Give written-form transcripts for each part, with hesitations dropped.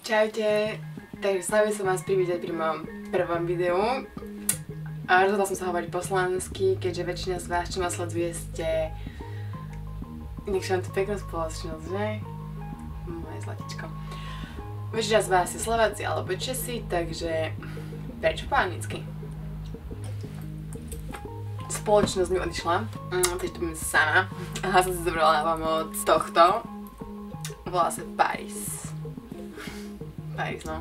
Čaute, takže chcela by som vás privítať pri mojom prvom videu. Rozhodla som sa hovoriť po slovensky, keďže väčšina z vás, čo ma sleduje, ste... Nechšem tu peknú spoločnosť, že? Moje zlatičko. Väčšina z vás je Slováci alebo Česi, takže prečo po anglicky? Spoločnosť mi odišla, takže tu budem sama. A som si zobrala na pomoc tohto. Volá sa Paris. Paris, no.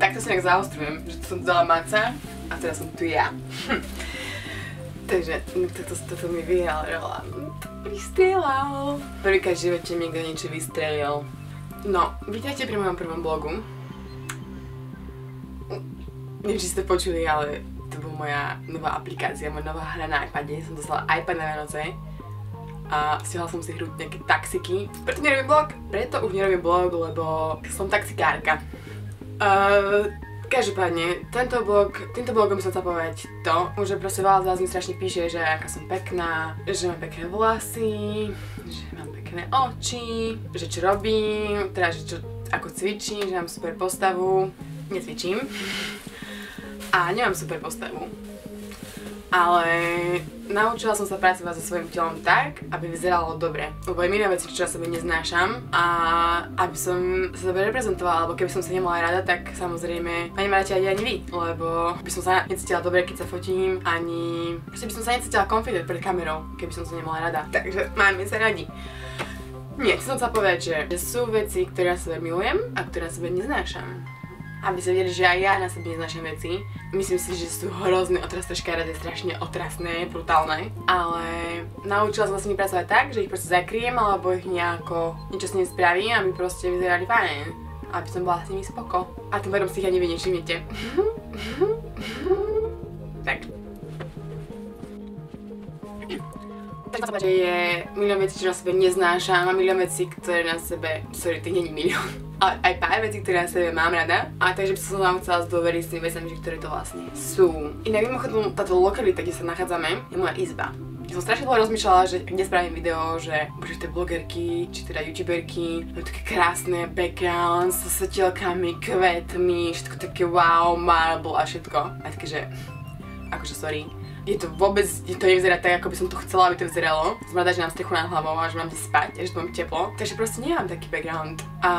Takto sa nejak zaostrujem, že som tu dala maca a teraz som tu ja. Takže toto mi vyhral Roland. Vystrelal. Prvýkrát v živote mi niekto niečo vystrelil. No, vítajte pri mojom prvom blogu. Neviem, či ste počuli, ale to bola moja nová aplikácia, moja nová hra na iPade. Som dostala iPad na Vianoce a stiahla som si hru nejaké taxiky. Preto už nerobím blog, lebo som taxikárka. Každopádne, týmto blogom som chcela povedať to, že proste veľa z vás mi strašne píše, že aká som pekná, že mám pekné vlasy, že mám pekné oči, že čo robím, teda že ako cvičím, že mám super postavu. Necvičím. A nemám super postavu. Ale naučila som sa pracovať so svojím telom tak, aby vyzeralo dobre. Lebo je milión vecí, čo na sebe neznášam a aby som sa dobre reprezentovala, alebo keby som sa nemala rada, tak samozrejme ma nemáte ani vy, lebo by som sa necítila dobre, keď sa fotím, ani proste by som sa necítila confident pred kamerou, keby som sa nemala rada. Takže máme sa radi. Nie, chcem sa povedať, že sú veci, ktoré na sebe milujem a ktoré na sebe neznášam. Aby sa vedeli, že aj ja na sebe neznášam veci. Myslím si, že sú hrozné, otrastačkáre, strašne otrasné, brutálne. Ale naučila som sa s nimi pracovať tak, že ich proste zakryjem, alebo ich nejako niečo s nimi spravím, aby proste vyzerali fajn. Aby som bola s nimi spoko. A tým pádom si ich ani vy nevšimnete. Tak. Tak sa povedať, že je milión vecí, čo na sebe neznášam a milión vecí, ktoré na sebe... Sorry, to nie je milión. Ale aj pár vecí, ktoré na sebe mám rada. A takže by som vám chcela zdôveriť s tými vecami, ktoré to vlastne sú. Inak mimochodom, táto lokalita, kde sa nachádzame, je moja izba. Ja som strašne dlho rozmýšľala, že kde spravím video, že bože tie blogerky, či teda youtuberky, majú také krásne background so svetielkami, kvetmi, všetko také wow, marble a všetko. A také, že akože sorry. To nevyzerá tak, ako by som to chcela, aby to vyzeralo. Som rada, že mám strechu nad hlavou a že mám kde spať a že tu mám teplo. Takže proste nemám taký background. A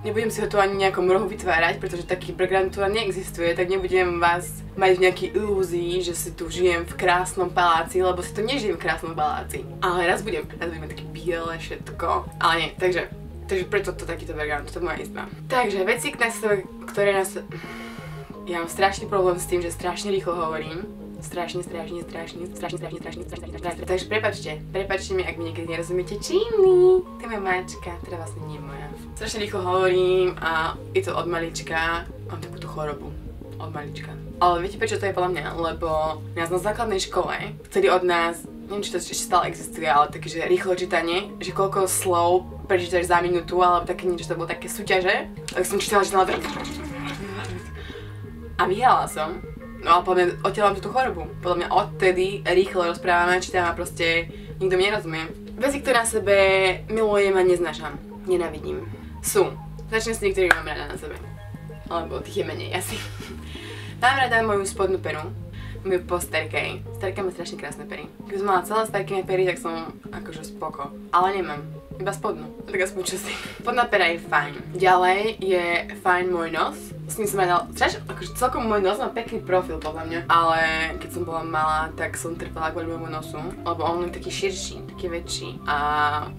nebudem si ho tu ani nejakom rohu vytvárať, pretože taký background tu neexistuje, tak nebudem vás mať v nejakej ilúzii, že si tu žijem v krásnom paláci, lebo si tu nežijem v krásnom paláci. Ale raz budem taký biele všetko. Ale nie, takže preto to takýto background, to je moja izba. Takže veci, ktoré nás... Ja mám strašný problém s tým, že strašne rýchlo hovorím. Strašne. Takže prepáčte mi, ak mi niekedy nerozumiete čímny. To je moja mačka, teda vlastne nie moja. Strašne rýchlo hovorím a je to od malička. Mám takúto chorobu. Od malička. Ale viete prečo to je podľa mňa? Lebo nás na základnej škole, vtedy od nás, neviem či to ešte stále existuje, ale také, že rýchlo čítanie, že koľko slov prečítaš za minútu, alebo také niečo, to bolo také súťaže. Tak som čítala a vyhrala som. No ale podľa mňa odtiaľ mám túto chorobu. Podľa mňa odtedy rýchlo rozprávame, čítam a proste nikto mi nerozumie. Veci, ktoré na sebe milujem a neznášam, nenávidím, sú. Začnem s niektorými mám rada na sebe. Alebo tých je menej asi. Mám rada moju spodnú peru. Moju po starkej. Starka má strašne krásne pery. Keby som mala celé starké pery, tak som akože spoko. Ale nemám. Iba spodnú. Tak aspoň čo si. Spodná pera je fajn. Ďalej je fajn môj nos. S ním som aj dala, akože celkom môj nos má pekný profil podľa mňa, ale keď som bola malá, tak som trpela kvôli môjmu nosu, lebo on je taký širší, taký väčší a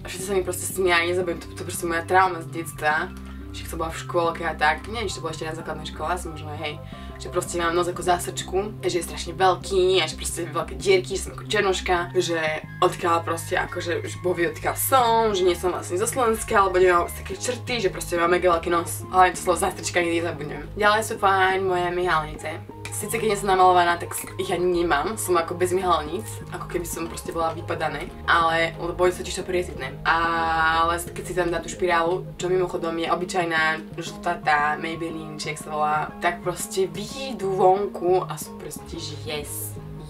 všetci sa mi proste smiali, nezabudnem, to proste moja trauma z detstva, že som bola v škôlke a tak, neviem, či to bolo ešte na základnej škole, asi možno aj hej, že proste mám nos ako zásrčku, že je strašne veľký a že proste veľké dierky, že som ako černoška, že odkiaľ proste akože už bol odkiaľ som, že nie som vlastne zo Slovenska, alebo nemám také črty, že proste mám mega veľký nos, ale to slovo zásrčka nikdy nezabudnem. Ďalej sú fajn moje myhalnice. Sice keď nie som namalovaná, tak ich ani nemám, som ako bez myhalníc, ako keby som proste bola vypadané, ale lebo je totiž to priezitné. Ale keď si tam dá tú špirálu, čo mimochodom je obyčajná žltá tá Maybelline, či jak sa volá, tak proste vyjdú vonku a sú proste, že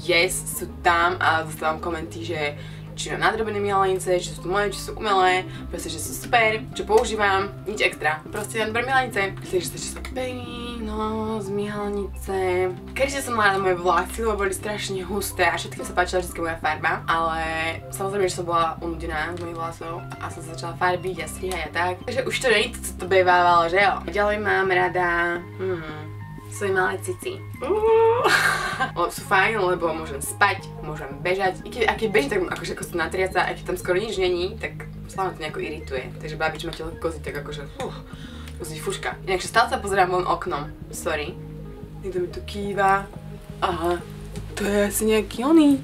yes, sú tam a dostávam komenty, že či mám nadrobené myhalnice, či sú tu moje, či sú umelé, proste, že sú super, čo používam, nič extra. Proste mám dobré myhalnice, takže sa čo pení, no, z myhalnice. Keďže som mala moje vlasy, lebo boli strašne husté a všetkým sa páčila vždy moja farba, ale samozrejme, že som bola unudená z mojich vlasov a som sa začala farbiť a strihať a tak. Takže už to nie je to, co to bejvávalo, že jo? Ďalej mám rada, svoje malé cici. Sú fajn, lebo môžem spať, môžem bežať. A keď bežím, tak akože ako sa natriaca, a keď tam skoro nič není, tak sa ma to nejako irituje. Takže babič ma telo kozy, tak akože musí fuška. Inakže stále sa pozerám von oknom. Sorry. Niekto mi tu kýva. Aha, to je asi nejaký oný.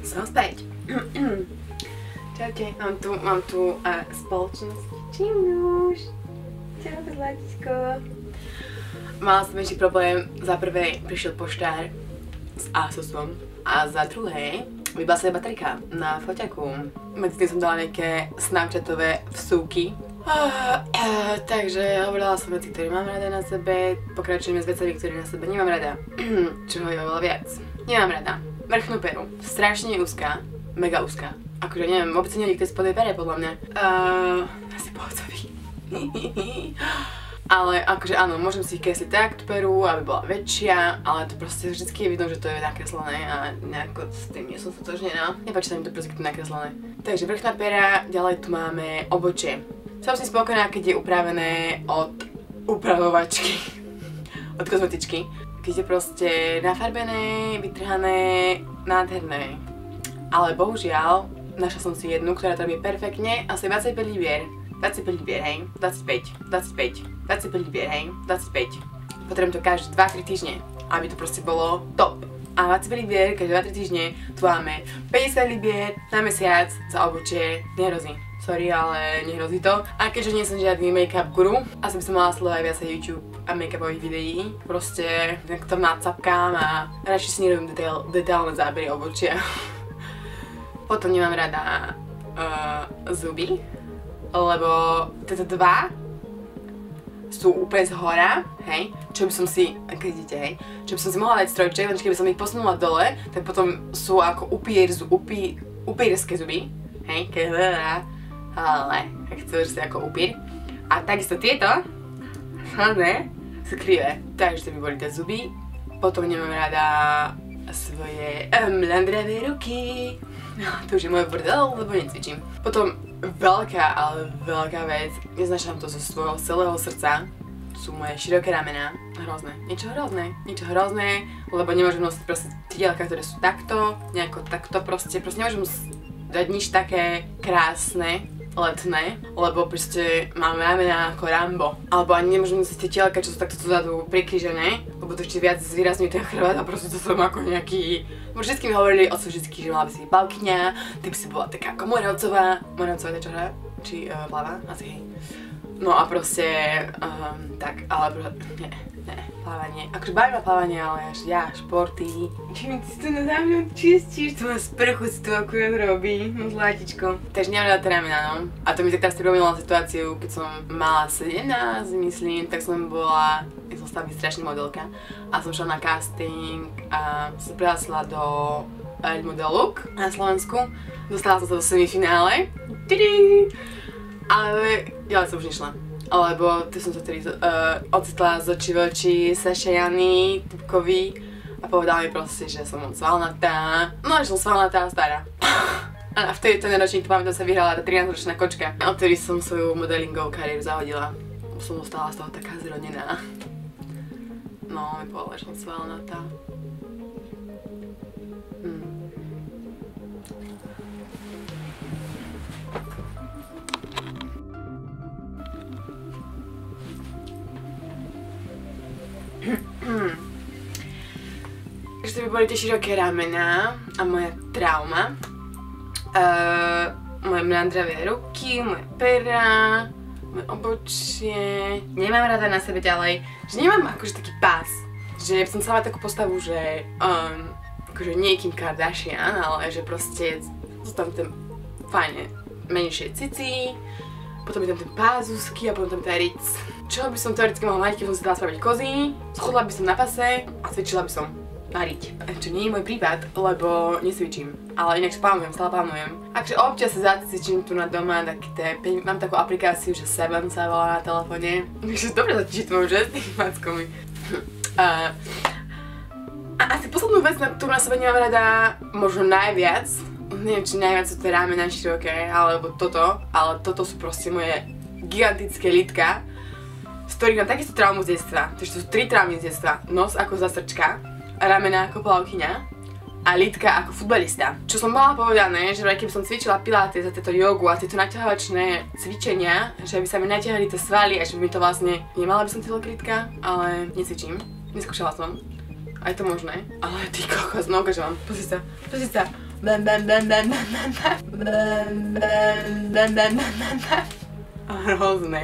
Som späť. Čaute, mám tu spoločnosť. Čímuš. Čau, zlatičko. Mala som menší problém. Za prvé prišiel poštár s Asusom a za druhé vybila sa baterka na foťaku. Medzi tým som dala nejaké snapchatové vsúky. Takže hovorila som veci, ktoré mám rada na sebe, pokračujeme s vecami, ktoré na sebe nemám rada. Čoho je oveľa viac. Nemám rada vrchnú peru. Strašne úzka, mega úzka. Akože neviem, vôbec neviem, kto je spodnej pere, podľa mňa. Asi pohodový. Ale akože áno, môžem si kresliť tak tú peru, aby bola väčšia, ale to proste vždycky je vidno, že to je nakreslené a nejako s tým nie som stotožnená. Nepáči sa mi to proste, keď to je nakreslené. Takže vrchná pera, ďalej tu máme obočie. Som si spokojná, keď je upravené od upravovačky, od kozmetičky. Keď je proste nafarbené, vytrhané, nádherné. Ale bohužiaľ, našla som si jednu, ktorá to robí perfektne, asi 25 libier. 25 libier, hej. 25 libier, hej. 25. Potrebujem to každé 2-3 týždne, aby to proste bolo top. A 25 libier, každé 2-3 týždne, tu máme 50 libier na mesiac za obočie. Nehrozí. Sorry, ale nehrozí to. A keďže nie som žiadny make-up guru, asi by som mala sledovať viac YouTube a make-upových videí. Proste tak to nacapkám a radšej si nerobím detailné zábery obočia. Potom nemám rada zuby, lebo tieto dva sú úplne z hora, hej, čo by som si, keď idete, hej, čo by som si mohla dať strojček, lenže keby som ich posunula dole, tak potom sú ako upírske zuby, hej, tak chceš si ako upír. A takisto tieto, sú krivé, takže to by boli tie zuby. Potom nemám rada svoje mlandravé ruky. To už je môj bordel, lebo necvičím. Potom veľká, ale veľká vec, neznášam to zo svojho celého srdca, sú moje široké ramená. Hrozné. Niečo hrozné, lebo nemôžem nosiť proste tielka, ktoré sú takto, nejako takto proste nemôžem dať nič také krásne, letné, lebo proste mám ramená ako Rambo. Alebo ani nemôžem nosiť tie tielka, čo sú takto dozadu prikrížené, lebo to ešte viac zvýrazňuje ten chrbát a proste to som ako nejaký... Vždycky mi hovorili otco vždycky, že mala by si byť balkyňa, ty by si bola taká ako Moravcová. Moravcová je čo hra? Či pláva? Asi hej. No a proste, tak, ale nie, plávanie. Akože baví ma plávanie, ale ja, športy. Či si to na mňa čistíš, to má sprchu si to akurát robí, no zlatičko. Takže nemám rada ramena, no. A to mi tak teraz pripomínalo situáciu, keď som mala 17, myslím, tak som bola, ja som stala byť strašná modelka. A som šla na casting a som prihlásila do Model Look na Slovensku. Dostala som sa do semifinále. Ale ďalej som už nešla, lebo tu som sa tedy ocitla z očí v oči Saše Jany Tupkovi a povedala mi proste, že som moc svalnatá. No a že som svalnatá a stará. A vtedy ten ročník, pamätám, sa vyhrala tá 13-ročná kočka. A odtedy som svoju modelingovú kariéru zahodila. Som zostala z toho taká zrodená. No, mi povedala, že som svalnatá. Takže to by boli tie široké ramená a moja trauma. moje mrandravé ruky, moje pera, moje obočie. Nemám rada na sebe ďalej, že nemám akože taký pás. Že som chcela takú postavu, že akože nie Kim Kardashian, ale že proste sú tam ten fajne menšie cici, potom je tam ten pás úzky a potom tam ten ric. Čo by som teoreticky mohla mať, keď som si dala spraviť kozy, schodla by som na pase a cvičila by som variť. Čo nie je môj prípad, lebo nesvičím, ale inak plánujem, stále plánujem. Akže občas sa zacvičím tu na doma, mám takú aplikáciu, že Seven sa volá na telefóne. Takže dobre začítam, že s tými mackami. A asi poslednú vec, na ktorú na sebe nemám rada, možno najviac, neviem či najviac sú tie rámena široké, alebo toto, ale toto sú proste moje gigantické lítka, z ktorých mám takisto traumu z detstva. Takže to sú 3 traumy z detstva. Nos ako zasrčka, ramena ako plavkyňa a lítka ako futbalista. Čo som mala povedané, že keby som cvičila pilates a tieto jogu a tieto naťahovačné cvičenia, že by sa mi natiahli tie svaly a že by mi to vlastne, nemala by som tie veľké lítka, ale necvičím. Neskúšala som. A je to možné. Ale ty kokos, no ukážem vám. Pozri sa. Hrozné.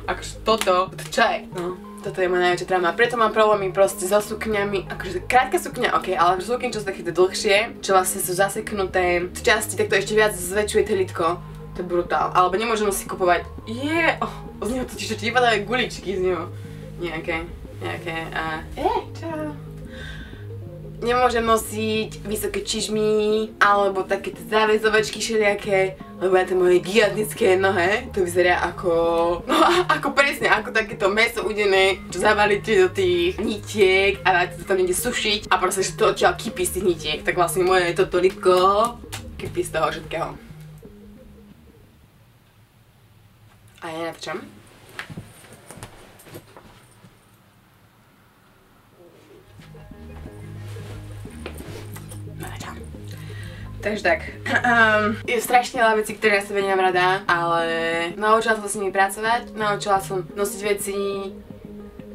Akože toto, čo je? No, toto je moja najväčšia trauma. Preto mám problémy proste so sukňami. Akože krátka sukňa, ok, ale sukne, čo sú také dlhšie, čo vlastne sú zaseknuté v časti, tak to ešte viac zväčšuje tie litko. To je brutál. Alebo nemôžem si kupovať. Z neho totiž ti vypadajú guličky z neho. Nejaké čau. Nemôžem nosiť vysoké čižmy, alebo také záväzovačky všelijaké, lebo ja tie moje gigantické nohe, to vyzerá ako, no ako presne, ako takéto mäso udené, čo zavalíte do tých nitiek a dáte to tam niekde sušiť a proste, že to odtiaľ kypí z tých nitiek, tak vlastne moje toto litko kypí z toho všetkého. A ja natrčam. Takže tak, je strašne veľa vecí, ktoré na sebe nemám rada, ale naučila som sa s nimi pracovať, naučila som nosiť veci,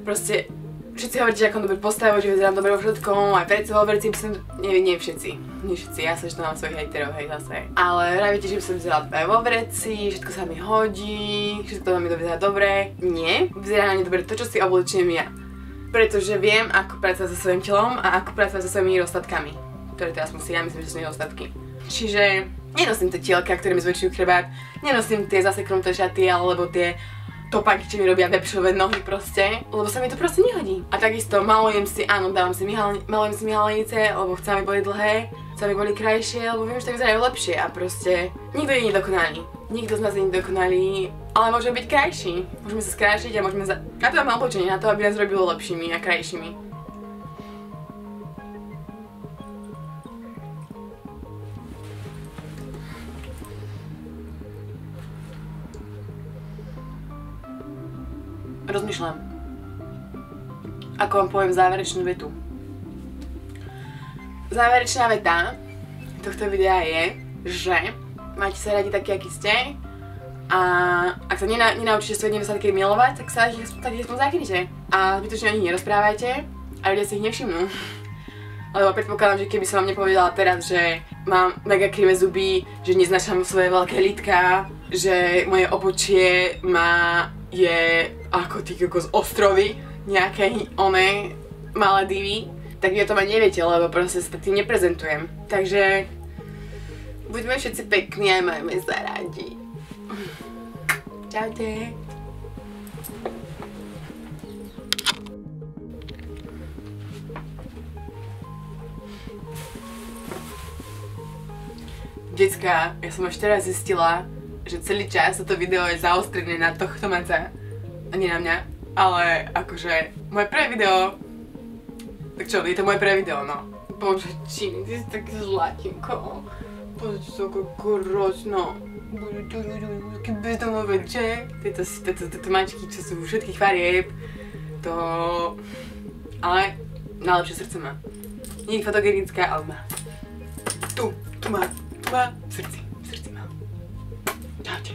proste všetci hovoríte, že ako dobre postavu, že vyzerám dobre vo všetkom, aj pred sebou verci, nie všetci, ja sa, že to mám svojich hejterov, hej zase. Ale vravíte, že by som vyzerala dobre vo vreci, všetko sa mi hodí, všetko to mi to vyzerá dobre. Nie, vyzerá na ne dobre to, čo si oblečiem ja. Pretože viem, ako pracovať so svojím telom a ako pracovať so svojimi nedostatkami, ktoré teraz si ja myslím, že sú nedostatky. Čiže nenosím tie tielka, ktoré mi zväčšujú chrbát, nenosím tie zaseknuté šaty alebo tie topánky, čo mi robia vepšové nohy proste, lebo sa mi to proste nehodí. A takisto malujem si, áno, malujem si myhalnice, lebo chcem, aby boli dlhé, chcem, aby boli krajšie, lebo viem, že to vyzerajú lepšie a proste nikto je nedokonalý. Nikto z nás je nedokonalý, ale môžeme byť krajší. Môžeme sa skrášiť a môžeme na to máme oblečenie, na to, aby nás robilo lepšími a krajšími. Rozmýšľam, ako vám poviem záverečnú vetu. Záverečná veta tohto videa je, že máte sa radi takí, akí ste a ak sa nenaučíte svoje nedostatky milovať, tak sa ich aspoň zakryte a zbytočne o nich nerozprávajte a ľudia si ich nevšimnú. Lebo predpokladám, že keby som vám nepovedala teraz, že mám mega krivé zuby, že neznášam svoje veľké lítka, že moje obočie je ako tí kokos ostrovy, nejaké Maledivy, tak vy o tom aj neviete, lebo proste sa tým neprezentujem. Takže buďme všetci pekní a majme sa radi. Čaute. Decka, ja som až teraz zistila, že celý čas toto video je zaostrené na tohto maca a nie na mňa, ale akože moje prvé video, tak čo, je to moje prvé video, no. Bože, Číny, ty si taký zlatinko, bože, čo ako grozno, také bezdomové, že? Tieto mačky, čo sú všetkých farieb, to... ale najlepšie srdce má. Nie je fotogenická, ale má. Tu má v srdci má. Čaute.